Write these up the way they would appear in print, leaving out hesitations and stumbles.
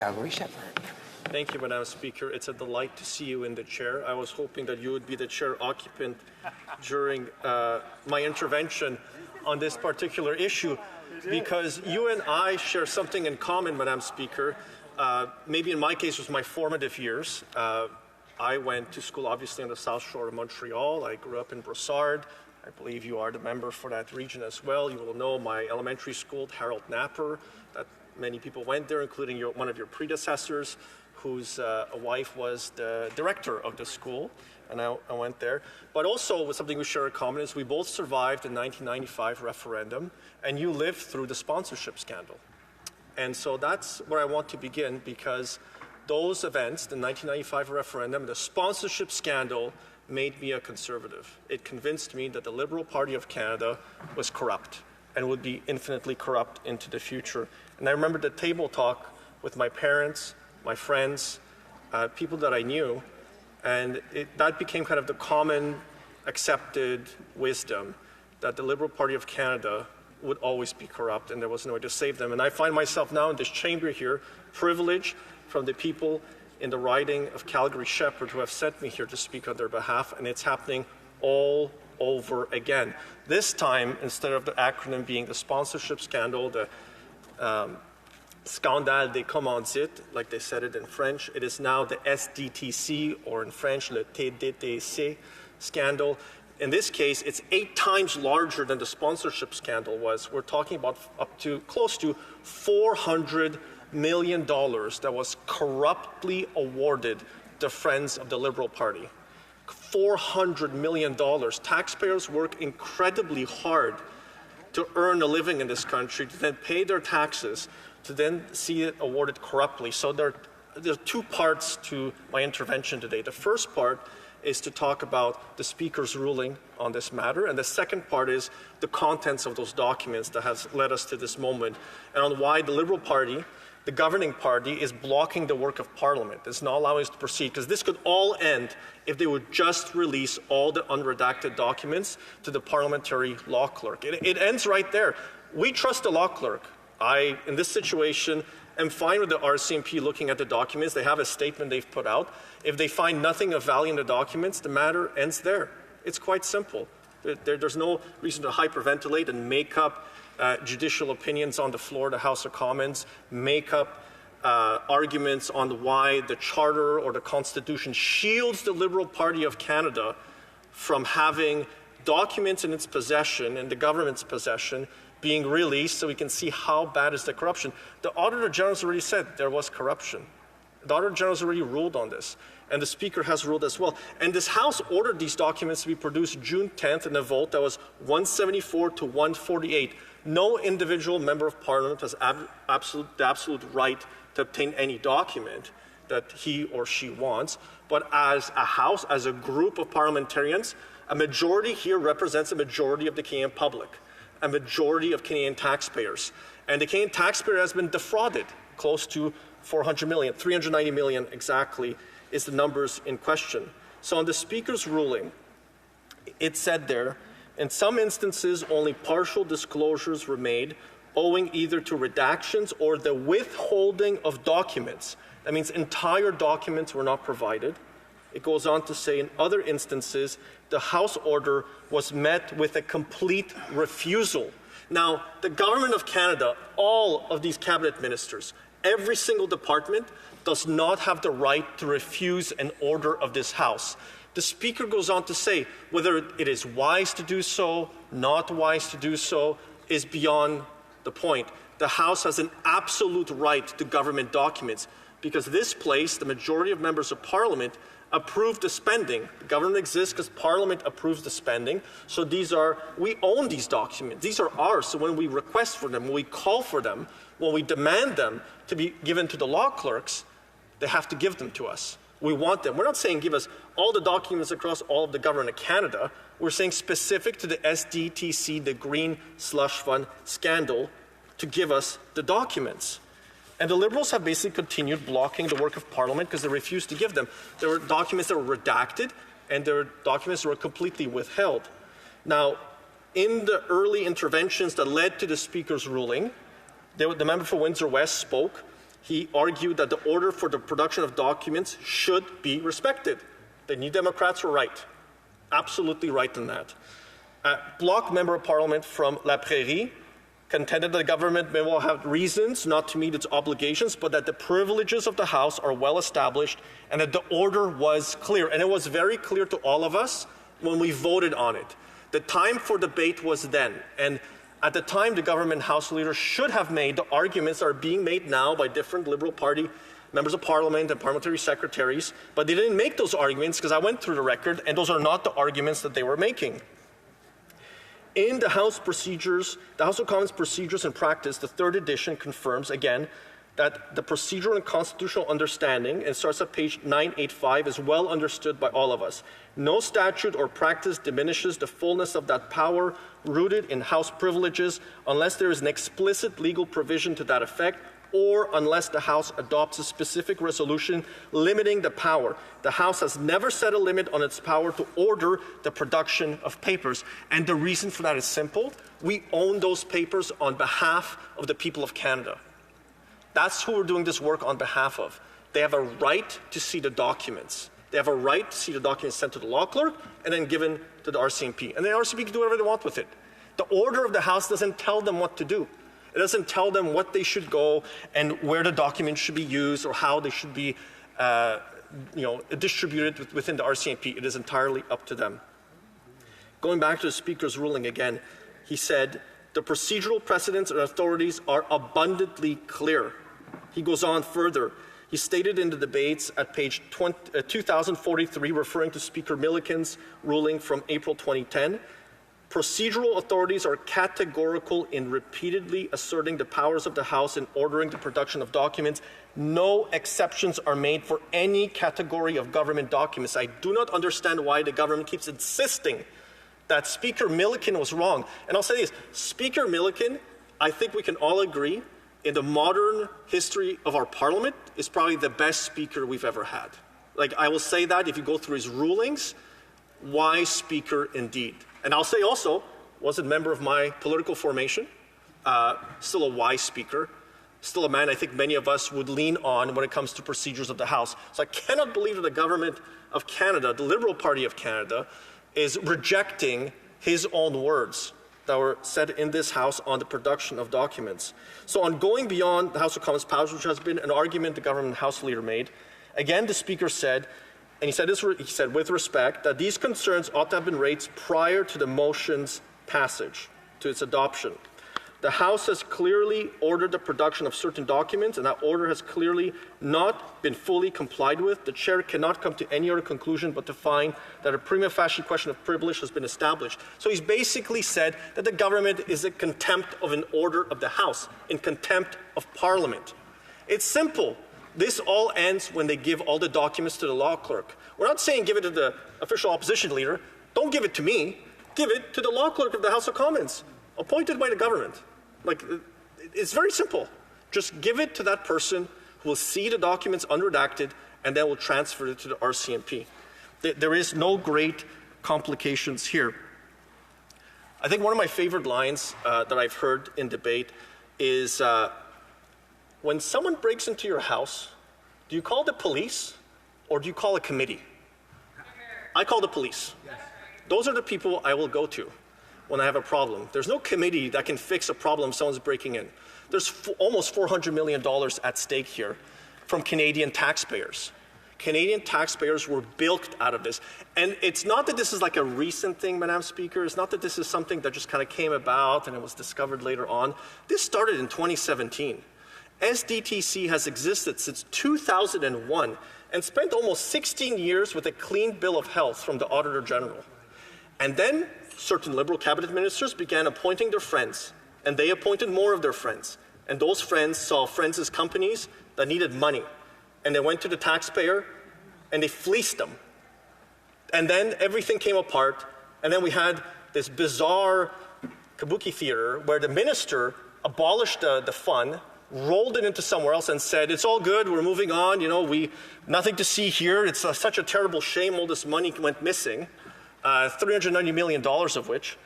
Calgary Shepard. Thank you, Madam Speaker. It's a delight to see you in the chair. I was hoping that you would be the chair occupant during my intervention on this particular issue, because you and I share something in common, Madam Speaker. Maybe in my case, it was my formative years. I went to school, obviously, on the South Shore of Montreal. I grew up in Brossard. I believe you are the member for that region as well. You will know my elementary school, Harold Napper, that many people went there, including one of your predecessors, whose wife was the director of the school, and I went there. But also, something we share in common is we both survived the 1995 referendum, and you lived through the sponsorship scandal. And so that's where I want to begin, because those events, the 1995 referendum, the sponsorship scandal, made me a conservative. It convinced me that the Liberal Party of Canada was corrupt and would be infinitely corrupt into the future. And I remember the table talk with my parents, my friends, people that I knew, and that became kind of the common accepted wisdom that the Liberal Party of Canada would always be corrupt and there was no way to save them. And I find myself now in this chamber here, privileged from the people in the riding of Calgary Shepard who have sent me here to speak on their behalf, and it's happening all over again. This time, instead of the acronym being the sponsorship scandal, the Scandale des commandites, like they said it in French, it is now the SDTC, or in French, le TDTC scandal. In this case, it's 8 times larger than the sponsorship scandal was. We're talking about up to close to $400 million that was corruptly awarded to friends of the Liberal Party. $400 million. Taxpayers work incredibly hard to earn a living in this country, to then pay their taxes, to then see it awarded corruptly. So there are 2 parts to my intervention today. The first part is to talk about the Speaker's ruling on this matter, and the second part is the contents of those documents that has led us to this moment, and on why the Liberal Party, the governing party, is blocking the work of Parliament. It's not allowing us to proceed, because this could all end if they would just release all the unredacted documents to the parliamentary law clerk. It ends right there. We trust the law clerk. I, in this situation, am fine with the RCMP looking at the documents. They have a statement they've put out. If they find nothing of value in the documents, the matter ends there. It's quite simple. There's no reason to hyperventilate and make up judicial opinions on the floor of the House of Commons, make up arguments on why the Charter or the Constitution shields the Liberal Party of Canada from having documents in its possession, in the government's possession, being released so we can see how bad is the corruption. The Auditor General has already said there was corruption. The Auditor General has already ruled on this, and the Speaker has ruled as well. And this House ordered these documents to be produced June 10th in a vote that was 174 to 148. No individual member of Parliament has the absolute right to obtain any document that he or she wants, but as a House, as a group of parliamentarians, a majority here represents a majority of the Canadian public, a majority of Canadian taxpayers. And the Canadian taxpayer has been defrauded close to $400 million, $390 million exactly is the numbers in question. So on the Speaker's ruling, it said there, in some instances, only partial disclosures were made, owing either to redactions or the withholding of documents. That means entire documents were not provided. It goes on to say, in other instances, the House order was met with a complete refusal. Now, the Government of Canada, all of these cabinet ministers, every single department does not have the right to refuse an order of this House. The Speaker goes on to say whether it is wise to do so, not wise to do so, is beyond the point. The House has an absolute right to government documents because this place, the majority of members of Parliament, approved the spending. The government exists because Parliament approves the spending. So we own these documents. These are ours. So when we request for them, when we call for them, when we demand them to be given to the law clerks, they have to give them to us. We want them. We're not saying give us all the documents across all of the government of Canada. We're saying specific to the SDTC, the Green Slush Fund scandal, to give us the documents. And the Liberals have basically continued blocking the work of Parliament because they refused to give them. There were documents that were redacted, and there were documents that were completely withheld. Now, in the early interventions that led to the Speaker's ruling, the member for Windsor West spoke, He argued that the order for the production of documents should be respected. The New Democrats were right, absolutely right in that. A Bloc member of Parliament from La Prairie contended that the government may well have reasons not to meet its obligations, but that the privileges of the House are well established and that the order was clear. And it was very clear to all of us when we voted on it. The time for debate was then. And at the time, the government House leaders should have made the arguments that are being made now by different Liberal Party members of Parliament and parliamentary secretaries, but they didn't make those arguments because I went through the record, and those are not the arguments that they were making. In the House procedures, the House of Commons Procedures and Practice, the third edition confirms again that the procedural and constitutional understanding, and starts at page 985, is well understood by all of us. No statute or practice diminishes the fullness of that power rooted in House privileges unless there is an explicit legal provision to that effect, or unless the House adopts a specific resolution limiting the power. The House has never set a limit on its power to order the production of papers. And the reason for that is simple. We own those papers on behalf of the people of Canada. That's who we're doing this work on behalf of. They have a right to see the documents. They have a right to see the documents sent to the law clerk and then given to the RCMP. And the RCMP can do whatever they want with it. The order of the House doesn't tell them what to do. It doesn't tell them what they should go and where the documents should be used or how they should be distributed within the RCMP. It is entirely up to them. Going back to the Speaker's ruling again, he said, the procedural precedents and authorities are abundantly clear. He goes on further. He stated in the debates at page 2043, referring to Speaker Milliken's ruling from April 2010, procedural authorities are categorical in repeatedly asserting the powers of the House in ordering the production of documents. No exceptions are made for any category of government documents. I do not understand why the government keeps insisting that Speaker Milliken was wrong. And I'll say this, Speaker Milliken, I think we can all agree, in the modern history of our Parliament, is probably the best Speaker we've ever had. Like, I will say that if you go through his rulings, wise Speaker indeed. And I'll say also, was a member of my political formation, still a wise Speaker, still a man I think many of us would lean on when it comes to procedures of the House. So I cannot believe that the government of Canada, the Liberal Party of Canada, is rejecting his own words that were said in this House on the production of documents. So on going beyond the House of Commons powers, which has been an argument the government House leader made, again the Speaker said, and he said with respect, that these concerns ought to have been raised prior to the motion's passage, to its adoption. The House has clearly ordered the production of certain documents, and that order has clearly not been fully complied with. The Chair cannot come to any other conclusion but to find that a prima facie question of privilege has been established. So he's basically said that the government is in contempt of an order of the House, in contempt of Parliament. It's simple. This all ends when they give all the documents to the law clerk. We're not saying give it to the official opposition leader. Don't give it to me. Give it to the law clerk of the House of Commons, appointed by the government. Like, it's very simple. Just give it to that person who will see the documents unredacted and then will transfer it to the RCMP. There is no great complications here. I think one of my favorite lines that I've heard in debate is, when someone breaks into your house, do you call the police or do you call a committee? I call the police. Those are the people I will go to when I have a problem. There's no committee that can fix a problem someone's breaking in. There's almost $400 million at stake here from Canadian taxpayers. Canadian taxpayers were bilked out of this. And it's not that this is like a recent thing, Madam Speaker. It's not that this is something that just kind of came about and it was discovered later on. This started in 2017. SDTC has existed since 2001 and spent almost 16 years with a clean bill of health from the Auditor General. And then certain Liberal cabinet ministers began appointing their friends, and they appointed more of their friends. And those friends saw friends as companies that needed money. And they went to the taxpayer and they fleeced them. And then everything came apart, and then we had this bizarre kabuki theater where the minister abolished the fund, rolled it into somewhere else and said, it's all good, we're moving on, nothing to see here, it's such a terrible shame all this money went missing, $390 million of which.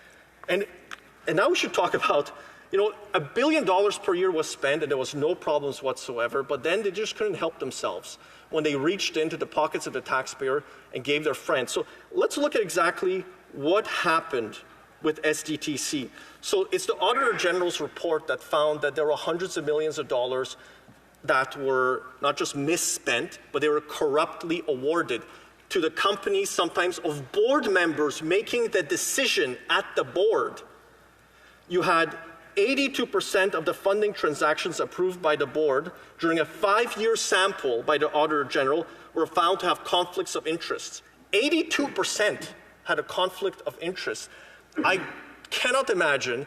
And now we should talk about You know, $1 billion per year was spent and there was no problems whatsoever, but then they just couldn't help themselves when they reached into the pockets of the taxpayer and gave their friends. So let's look at exactly what happened with SDTC. So it's the Auditor General's report that found that there were hundreds of millions of dollars that were not just misspent, but they were corruptly awarded to the companies, sometimes of board members making the decision at the board. You had 82% of the funding transactions approved by the board during a 5-year sample by the Auditor General were found to have conflicts of interest. 82% had a conflict of interest. I cannot imagine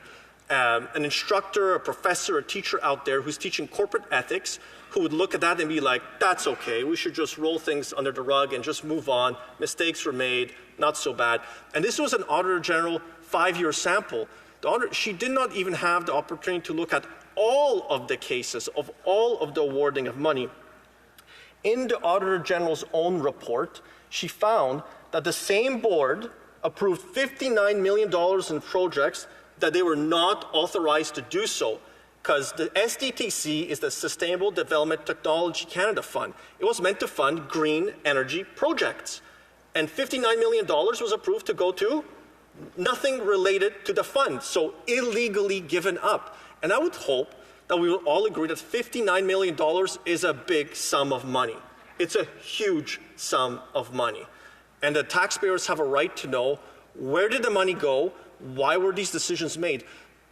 an instructor, a professor, a teacher out there who's teaching corporate ethics who would look at that and be like, that's okay, we should just roll things under the rug and just move on. Mistakes were made, not so bad. And this was an Auditor General 5-year sample. She did not even have the opportunity to look at all of the cases of all of the awarding of money. In the Auditor General's own report, she found that the same board approved $59 million in projects that they were not authorized to do so, because the SDTC is the Sustainable Development Technology Canada Fund. It was meant to fund green energy projects. And $59 million was approved to go to nothing related to the fund, so illegally given up. And I would hope that we will all agree that $59 million is a big sum of money. It's a huge sum of money. And the taxpayers have a right to know, where did the money go? Why were these decisions made?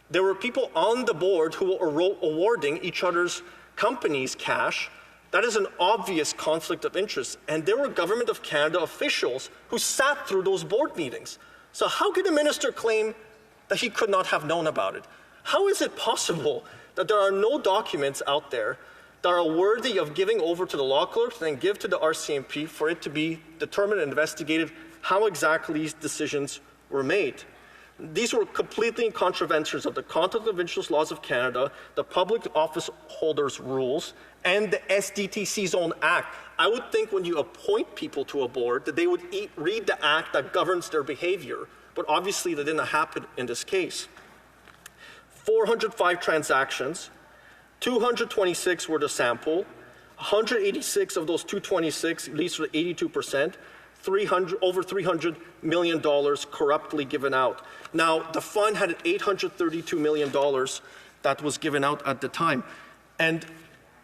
There were people on the board who were awarding each other's companies cash. That is an obvious conflict of interest. And there were Government of Canada officials who sat through those board meetings. So how could the minister claim that he could not have known about it? How is it possible that there are no documents out there that are worthy of giving over to the law clerks and then give to the RCMP for it to be determined and investigated how exactly these decisions were made? These were completely in contraventions of the Conflict of Interest laws of Canada, the Public Office Holders Rules, and the SDTC's own act. I would think when you appoint people to a board that they would read the act that governs their behavior, but obviously that didn't happen in this case. 405 transactions, 226 were the sample, 186 of those 226, at least 82%, over $300 million corruptly given out. Now, the fund had $832 million that was given out at the time. And,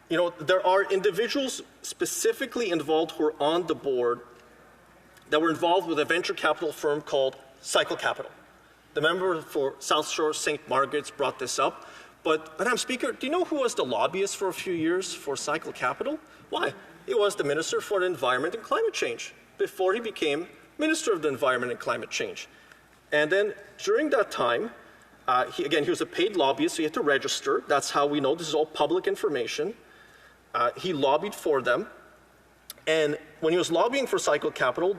you know, there are individuals specifically involved who are on the board that were involved with a venture capital firm called Cycle Capital. The member for South Shore St. Margaret's brought this up. But, Madam Speaker, do you know who was the lobbyist for a few years for Cycle Capital? Why? He was the Minister for the Environment and Climate Change before he became Minister of the Environment and Climate Change. And then during that time, he was a paid lobbyist, so he had to register. That's how we know this is all public information. He lobbied for them. And when he was lobbying for Cycle Capital,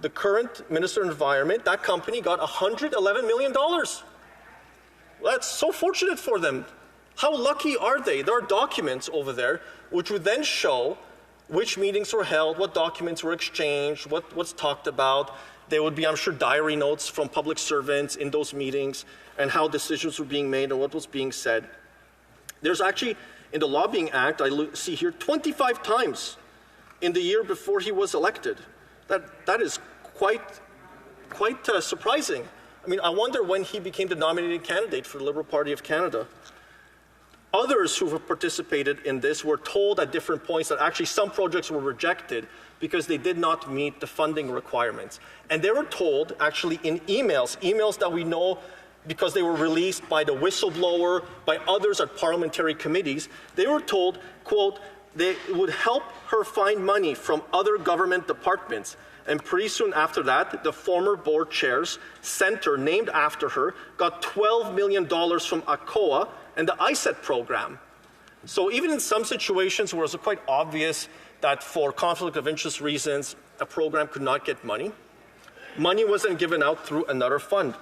the current Minister of Environment, that company got $111 million. Well, that's so fortunate for them. How lucky are they? There are documents over there which would then show which meetings were held, what documents were exchanged, what's talked about. There would be, I'm sure, diary notes from public servants in those meetings and how decisions were being made and what was being said. There's actually, in the Lobbying Act, I see here 25 times in the year before he was elected. That is quite surprising. I mean, I wonder when he became the nominated candidate for the Liberal Party of Canada. Others who have participated in this were told at different points that actually some projects were rejected because they did not meet the funding requirements. And they were told actually in emails that we know because they were released by the whistleblower, by others at parliamentary committees, they were told, quote, they would help her find money from other government departments. And pretty soon after that, the former board chair's center, named after her, got $12 million from ACOA and the ISET program. So even in some situations where it was quite obvious that for conflict of interest reasons, a program could not get money, money wasn't given out through another fund.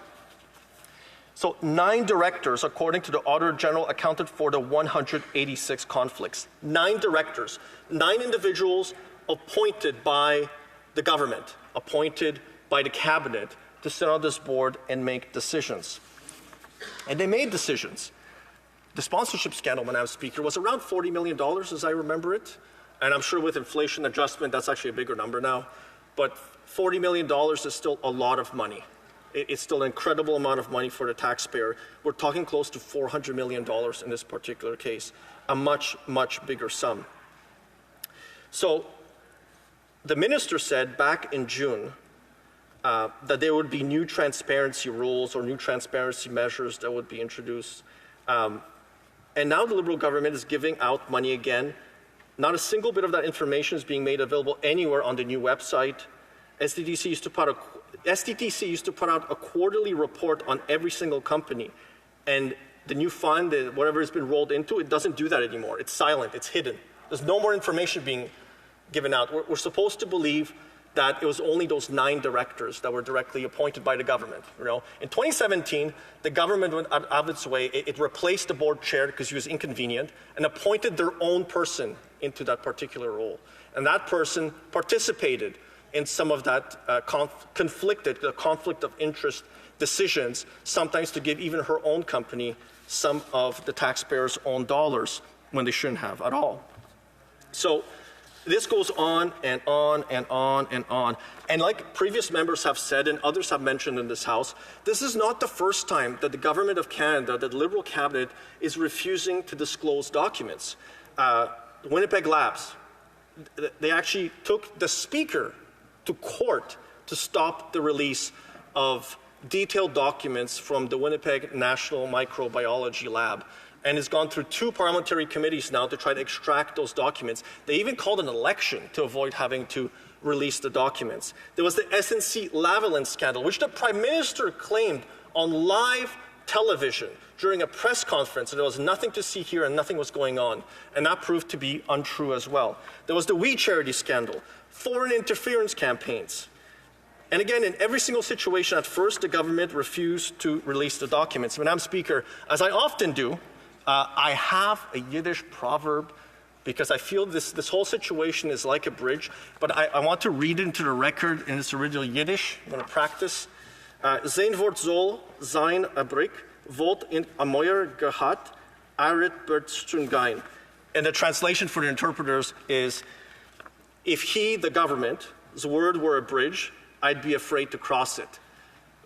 So 9 directors, according to the Auditor General, accounted for the 186 conflicts. 9 directors, 9 individuals appointed by the government, appointed by the cabinet to sit on this board and make decisions. And they made decisions. The sponsorship scandal, Madam Speaker, was around $40 million, as I remember it. And I'm sure with inflation adjustment, that's actually a bigger number now. But $40 million is still a lot of money. It's still an incredible amount of money for the taxpayer. We're talking close to $400 million in this particular case, a much, much bigger sum. So the minister said back in June that there would be new transparency rules or new transparency measures that would be introduced. And now the Liberal government is giving out money again. Not a single bit of that information is being made available anywhere on the new website. SDTC used to put out a quarterly report on every single company. And the new fund, whatever has been rolled into, it doesn't do that anymore. It's silent, it's hidden. There's no more information being given out. We're supposed to believe that it was only those 9 directors that were directly appointed by the government. You know? In 2017, the government went out of its way. It replaced the board chair because he was inconvenient and appointed their own person into that particular role. And that person participated in some of that conflict of interest decisions, sometimes to give even her own company some of the taxpayers' own dollars when they shouldn't have at all. So this goes on and on and on and on. And like previous members have said and others have mentioned in this House, this is not the first time that the Government of Canada, that the Liberal cabinet, is refusing to disclose documents. Winnipeg Labs, they actually took the Speaker to court to stop the release of detailed documents from the Winnipeg National Microbiology Lab, and has gone through 2 parliamentary committees now to try to extract those documents. They even called an election to avoid having to release the documents. There was the SNC-Lavalin scandal, which the Prime Minister claimed on live television during a press conference that there was nothing to see here and nothing was going on, and that proved to be untrue as well. There was the We Charity scandal, foreign interference campaigns. And again, in every single situation, at first the government refused to release the documents. Madam Speaker, as I often do, I have a Yiddish proverb because I feel this whole situation is like a bridge, but I want to read it into the record in its original Yiddish. I'm going to practice. Sein Wort soll sein a Brick, Wort in a Meuer gehat, Arit Bertstrungein. And the translation for the interpreters is, if he, the government's word were a bridge, I'd be afraid to cross it.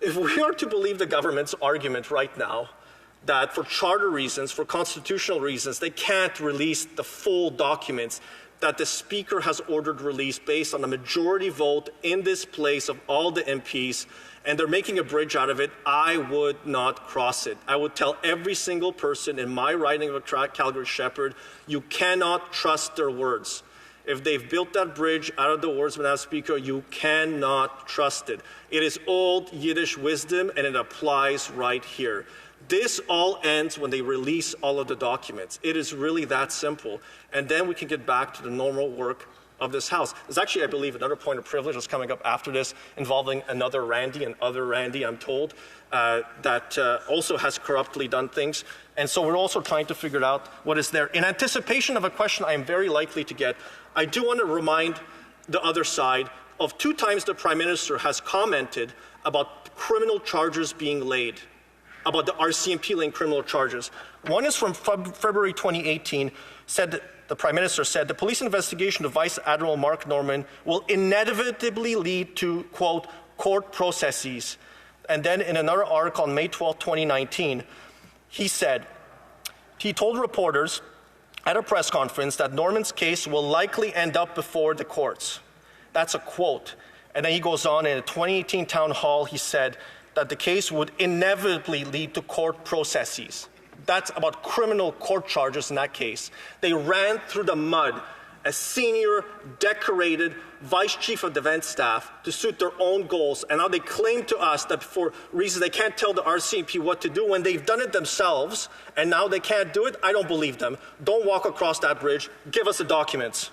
If we are to believe the government's argument right now, that for charter reasons, for constitutional reasons, they can't release the full documents that the Speaker has ordered released based on a majority vote in this place of all the MPs, and they're making a bridge out of it, I would not cross it. I would tell every single person in my riding of Calgary Shepard, you cannot trust their words. If they've built that bridge out of the words, Madam Speaker, you cannot trust it. It is old Yiddish wisdom, and it applies right here. This all ends when they release all of the documents. It is really that simple. And then we can get back to the normal work of this House. There's actually, I believe, another point of privilege that's coming up after this involving another Randy, and other Randy, I'm told, that also has corruptly done things. And so we're also trying to figure out what is there. In anticipation of a question I am very likely to get, I do want to remind the other side of 2 times the Prime Minister has commented about criminal charges being laid, about the RCMP-linked criminal charges. One is from February 2018, the Prime Minister said, the police investigation of Vice Admiral Mark Norman will inevitably lead to, quote, court processes. And then in another article on May 12, 2019, he said, he told reporters at a press conference that Norman's case will likely end up before the courts. That's a quote. And then he goes on, in a 2018 town hall, he said that the case would inevitably lead to court processes. That's about criminal court charges in that case. They ran through the mud a senior, decorated vice chief of defense staff to suit their own goals, and now they claim to us that for reasons they can't tell the RCMP what to do when they've done it themselves, and now they can't do it. I don't believe them. Don't walk across that bridge. Give us the documents.